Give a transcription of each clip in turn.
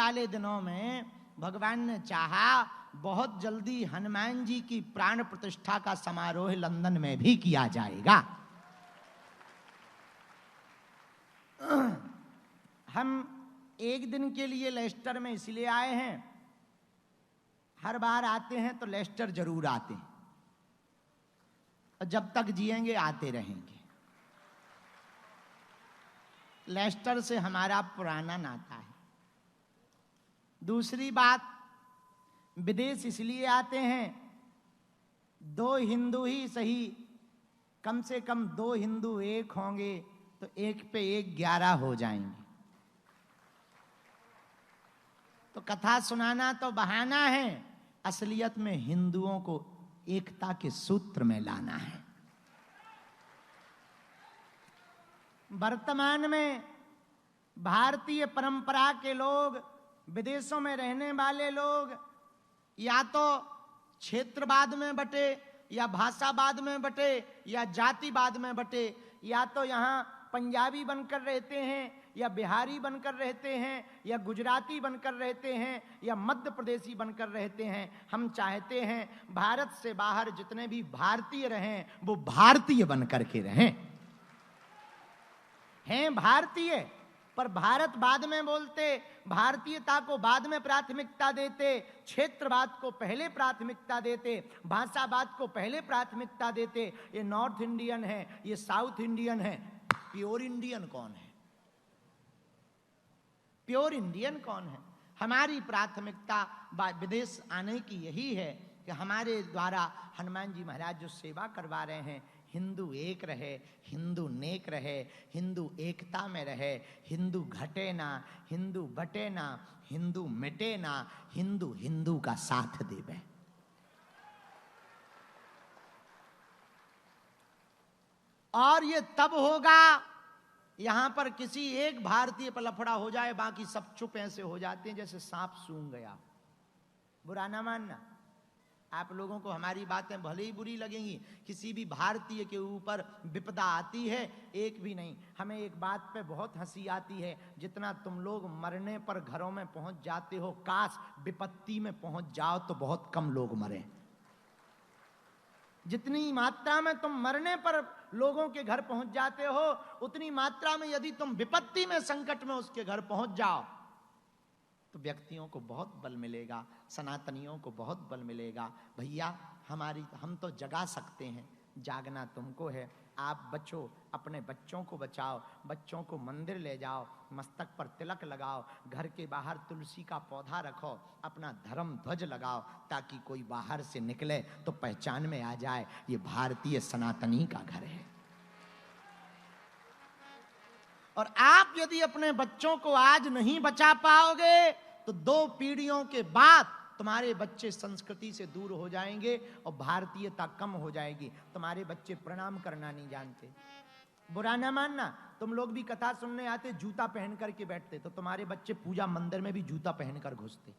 वाले दिनों में भगवान ने चाहा बहुत जल्दी हनुमान जी की प्राण प्रतिष्ठा का समारोह लंदन में भी किया जाएगा। हम एक दिन के लिए लेस्टर में इसलिए आए हैं, हर बार आते हैं तो लेस्टर जरूर आते हैं और जब तक जिएंगे आते रहेंगे। लेस्टर से हमारा पुराना नाता है। दूसरी बात, विदेश इसलिए आते हैं, दो हिंदू ही सही, कम से कम दो हिंदू एक होंगे तो एक पे एक 11 हो जाएंगे। तो कथा सुनाना तो बहाना है, असलियत में हिंदुओं को एकता के सूत्र में लाना है। वर्तमान में भारतीय परंपरा के लोग, विदेशों में रहने वाले लोग या तो क्षेत्रवाद में बटे, या भाषावाद में बटे, या जातिवाद में बटे, या तो यहाँ पंजाबी बनकर रहते हैं, या बिहारी बनकर रहते हैं, या गुजराती बनकर रहते हैं, या मध्य प्रदेशी बनकर रहते हैं। हम चाहते हैं भारत से बाहर जितने भी भारतीय रहें वो भारतीय बनकर के रहें। हैं भारतीय, पर भारत बाद में बोलते, भारतीयता को बाद में प्राथमिकता देते, क्षेत्रवाद को पहले प्राथमिकता देते, भाषावाद को पहले प्राथमिकता देते। ये नॉर्थ इंडियन है, ये साउथ इंडियन है, प्योर इंडियन कौन है? प्योर इंडियन कौन है? हमारी प्राथमिकता विदेश आने की यही है कि हमारे द्वारा हनुमान जी महाराज जो सेवा करवा रहे हैं, हिंदू एक रहे, हिंदू नेक रहे, हिंदू एकता में रहे, हिंदू घटे ना, हिंदू बटे ना, हिंदू मिटे ना, हिंदू हिंदू का साथ देवे। और ये तब होगा यहां पर किसी एक भारतीय पर लफड़ा हो जाए, बाकी सब चुप ऐसे हो जाते हैं जैसे सांप सूंघ गया। बुरा ना मानना, आप लोगों को हमारी बातें भले ही बुरी लगेंगी, किसी भी भारतीय के ऊपर विपदा आती है एक भी नहीं। हमें एक बात पे बहुत हंसी आती है, जितना तुम लोग मरने पर घरों में पहुंच जाते हो, काश विपत्ति में पहुंच जाओ तो बहुत कम लोग मरे। जितनी मात्रा में तुम मरने पर लोगों के घर पहुंच जाते हो, उतनी मात्रा में यदि तुम विपत्ति में, संकट में उसके घर पहुंच जाओ तो व्यक्तियों को बहुत बल मिलेगा, सनातनियों को बहुत बल मिलेगा। भैया हम तो जगा सकते हैं, जागना तुमको है। आप बचो, अपने बच्चों को बचाओ, बच्चों को मंदिर ले जाओ, मस्तक पर तिलक लगाओ, घर के बाहर तुलसी का पौधा रखो, अपना धर्म ध्वज लगाओ, ताकि कोई बाहर से निकले तो पहचान में आ जाए ये भारतीय सनातनी का घर है। और आप यदि अपने बच्चों को आज नहीं बचा पाओगे तो 2 पीढ़ियों के बाद तुम्हारे बच्चे संस्कृति से दूर हो जाएंगे और भारतीयता कम हो जाएगी। तुम्हारे बच्चे प्रणाम करना नहीं जानते। बुरा ना मानना, तुम लोग भी कथा सुनने आते जूता पहन करके बैठते, तो तुम्हारे बच्चे पूजा मंदिर में भी जूता पहनकर घुसते।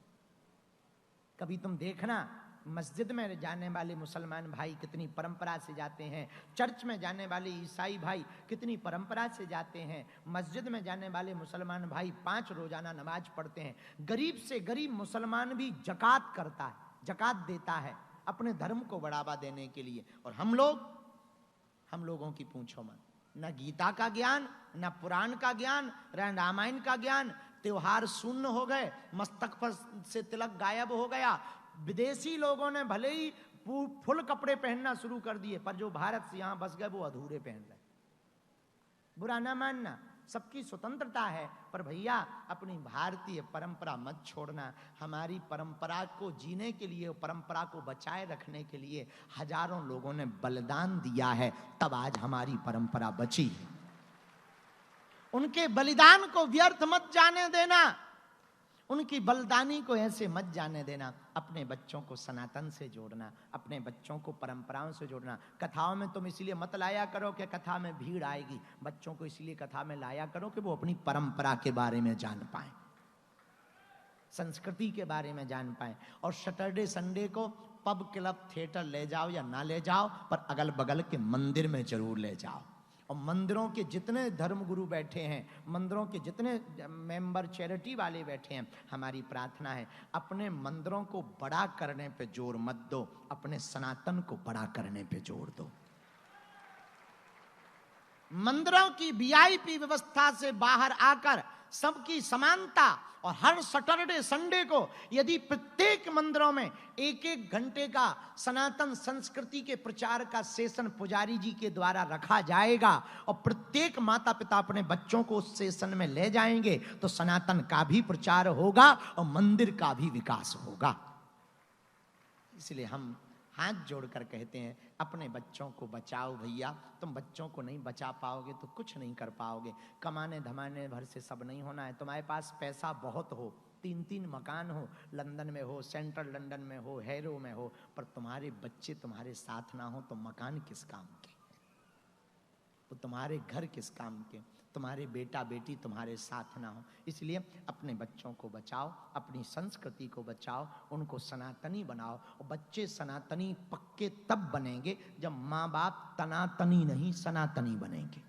कभी तुम देखना, मस्जिद में जाने वाले मुसलमान भाई कितनी परंपरा से जाते हैं, चर्च में जाने वाले ईसाई भाई कितनी परंपरा से जाते हैं, मस्जिद में जाने वाले मुसलमान भाई 5 रोजाना नमाज पढ़ते हैं। गरीब से गरीब मुसलमान भी जकात करता है, जकात देता है अपने धर्म को बढ़ावा देने के लिए। और हम लोगों की पूछो मत, न गीता का ज्ञान, न पुराण का ज्ञान, न रामायण का ज्ञान। त्योहार शून्य हो गए, मस्तक पर से तिलक गायब हो गया। विदेशी लोगों ने भले ही फुल कपड़े पहनना शुरू कर दिए, पर जो भारत से यहां बस गए वो अधूरे पहन रहे। बुरा ना मानना, सबकी स्वतंत्रता है, पर भैया अपनी भारतीय परंपरा मत छोड़ना। हमारी परंपरा को जीने के लिए, परंपरा को बचाए रखने के लिए हजारों लोगों ने बलिदान दिया है, तब आज हमारी परंपरा बची है। उनके बलिदान को व्यर्थ मत जाने देना, उनकी बलिदानी को ऐसे मत जाने देना। अपने बच्चों को सनातन से जोड़ना, अपने बच्चों को परंपराओं से जोड़ना। कथाओं में तुम इसलिए मत लाया करो कि कथा में भीड़ आएगी, बच्चों को इसलिए कथा में लाया करो कि वो अपनी परंपरा के बारे में जान पाए, संस्कृति के बारे में जान पाए। और सैटरडे संडे को पब, क्लब, थिएटर ले जाओ या ना ले जाओ, पर अगल बगल के मंदिर में जरूर ले जाओ। और मंदिरों के जितने धर्मगुरु बैठे हैं, मंदिरों के जितने मेंबर चैरिटी वाले बैठे हैं, हमारी प्रार्थना है अपने मंदिरों को बड़ा करने पे जोर मत दो, अपने सनातन को बड़ा करने पे जोर दो। मंदिरों की वीआईपी व्यवस्था से बाहर आकर सबकी समानता, और हर सैटरडे संडे को यदि प्रत्येक मंदिरों में एक एक घंटे का सनातन संस्कृति के प्रचार का सेशन पुजारी जी के द्वारा रखा जाएगा और प्रत्येक माता पिता अपने बच्चों को उस सेशन में ले जाएंगे, तो सनातन का भी प्रचार होगा और मंदिर का भी विकास होगा। इसलिए हम हाथ जोड़कर कहते हैं अपने बच्चों को बचाओ भैया। तुम बच्चों को नहीं बचा पाओगे तो कुछ नहीं कर पाओगे। कमाने धमाने भर से सब नहीं होना है। तुम्हारे पास पैसा बहुत हो, 3-3 मकान हो, लंदन में हो, सेंट्रल लंदन में हो, हैरो में हो, पर तुम्हारे बच्चे तुम्हारे साथ ना हो तो मकान किस काम के, तो तुम्हारे घर किस काम के, तुम्हारे बेटा बेटी तुम्हारे साथ ना हो। इसलिए अपने बच्चों को बचाओ, अपनी संस्कृति को बचाओ, उनको सनातनी बनाओ। और बच्चे सनातनी पक्के तब बनेंगे जब माँ बाप तनातनी नहीं सनातनी बनेंगे।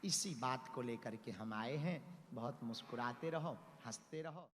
इसी बात को लेकर के हम आए हैं। बहुत मुस्कुराते रहो, हंसते रहो।